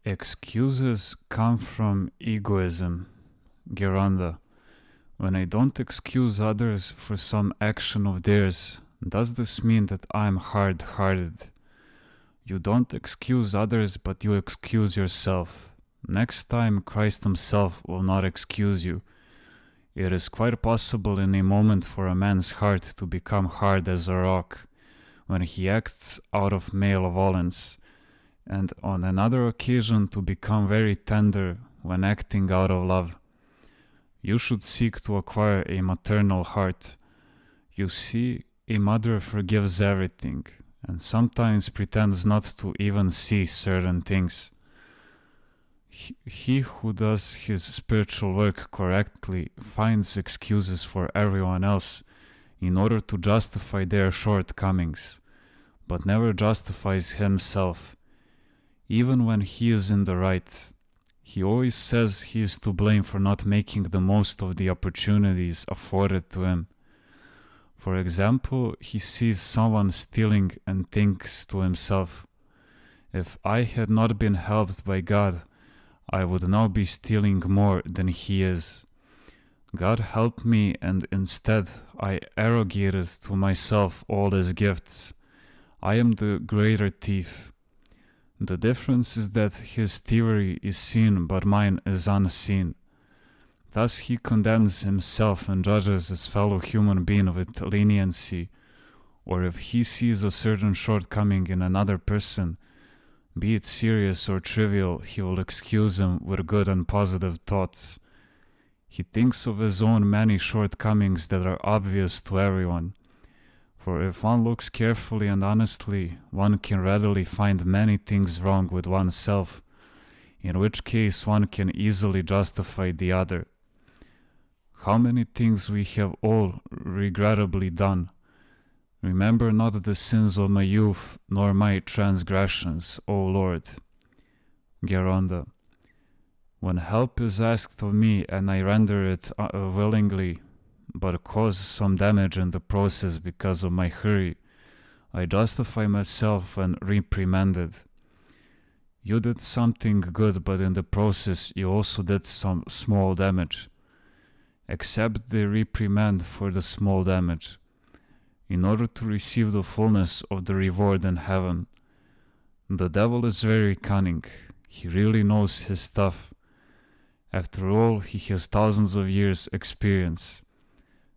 Excuses come from egoism, Geranda. When I don't excuse others for some action of theirs, does this mean that I'm hard-hearted? You don't excuse others, but you excuse yourself. Next time, Christ himself will not excuse you. It is quite possible in a moment for a man's heart to become hard as a rock, when he acts out of malevolence, and on another occasion to become very tender when acting out of love. You should seek to acquire a maternal heart. You see, a mother forgives everything, and sometimes pretends not to even see certain things. He who does his spiritual work correctly finds excuses for everyone else in order to justify their shortcomings, but never justifies himself. Even when he is in the right, he always says he is to blame for not making the most of the opportunities afforded to him. For example, he sees someone stealing and thinks to himself, "If I had not been helped by God, I would now be stealing more than he is. God helped me, and instead I arrogated to myself all his gifts. I am the greater thief." The difference is that his thievery is seen, but mine is unseen. Thus he condemns himself and judges his fellow human being with leniency, or if he sees a certain shortcoming in another person, be it serious or trivial, he will excuse him with good and positive thoughts. He thinks of his own many shortcomings that are obvious to everyone. For if one looks carefully and honestly, one can readily find many things wrong with oneself, in which case one can easily justify the other. How many things we have all regrettably done. Remember not the sins of my youth, nor my transgressions, O Lord. Geronda. When help is asked of me and I render it willingly, but cause some damage in the process because of my hurry, I justify myself when reprimanded. You did something good, but in the process you also did some small damage. Accept the reprimand for the small damage, in order to receive the fullness of the reward in heaven. The devil is very cunning. He really knows his stuff. After all, he has thousands of years' experience.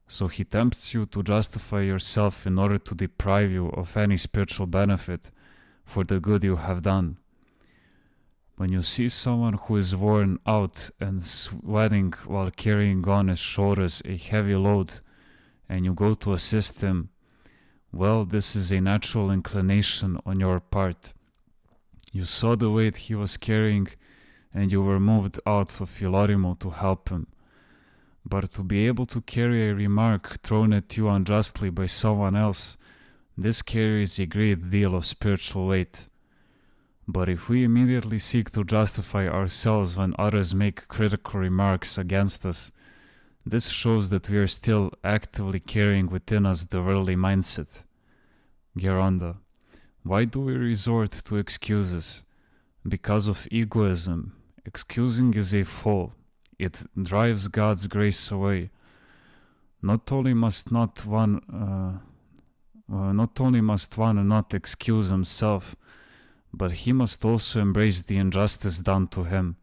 So he tempts you to justify yourself in order to deprive you of any spiritual benefit for the good you have done. When you see someone who is worn out and sweating while carrying on his shoulders a heavy load, and you go to assist him, well, this is a natural inclination on your part. You saw the weight he was carrying, and you were moved out of Philorimo to help him. But to be able to carry a remark thrown at you unjustly by someone else, this carries a great deal of spiritual weight. But if we immediately seek to justify ourselves when others make critical remarks against us, this shows that we are still actively carrying within us the worldly mindset. Geronda. Why do we resort to excuses? Because of egoism. Excusing is a foe. It drives God's grace away. Not only must one not excuse himself, but he must also embrace the injustice done to him.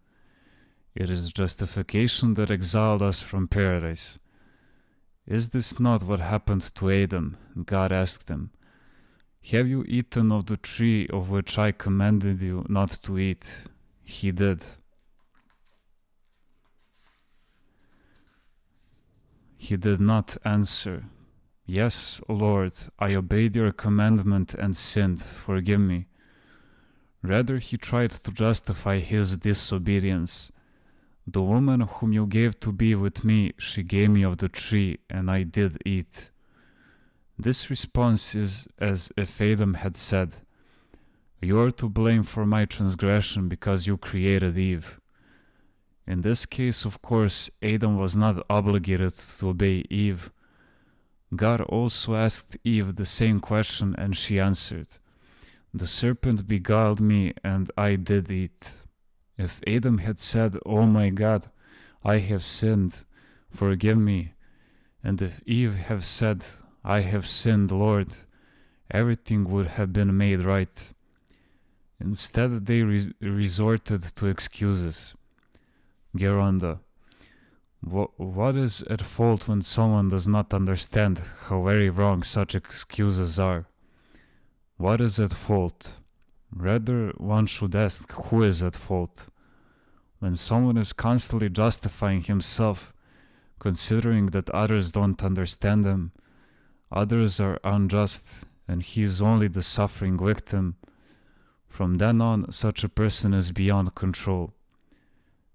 It is justification that exiled us from paradise. Is this not what happened to Adam? God asked him, "Have you eaten of the tree of which I commanded you not to eat?" He did. He did not answer, "Yes, Lord, I obeyed your commandment and sinned. Forgive me." Rather, he tried to justify his disobedience. "The woman whom you gave to be with me, she gave me of the tree, and I did eat." This response is as if Adam had said, "You are to blame for my transgression because you created Eve." In this case, of course, Adam was not obligated to obey Eve. God also asked Eve the same question, and she answered, "The serpent beguiled me, and I did eat." If Adam had said, "Oh my God, I have sinned, forgive me," and if Eve had said, "I have sinned, Lord," everything would have been made right. Instead, they resorted to excuses. Geronda, what is at fault when someone does not understand how very wrong such excuses are? What is at fault? Rather, one should ask, who is at fault? When someone is constantly justifying himself, considering that others don't understand him, others are unjust, and he is only the suffering victim, from then on, such a person is beyond control.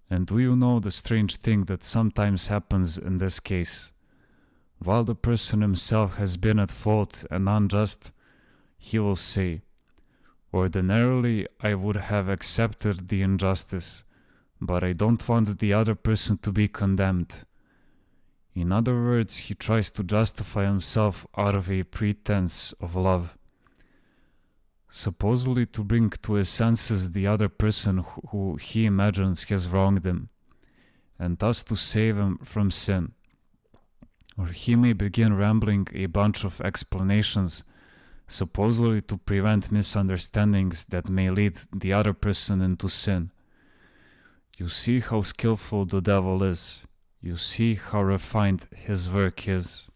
And do you know the strange thing that sometimes happens in this case? While the person himself has been at fault and unjust, he will say, "Ordinarily, I would have accepted the injustice, but I don't want the other person to be condemned." In other words, he tries to justify himself out of a pretense of love, supposedly to bring to his senses the other person who he imagines has wronged him, and thus to save him from sin. Or he may begin rambling a bunch of explanations, supposedly to prevent misunderstandings that may lead the other person into sin. You see how skillful the devil is. You see how refined his work is.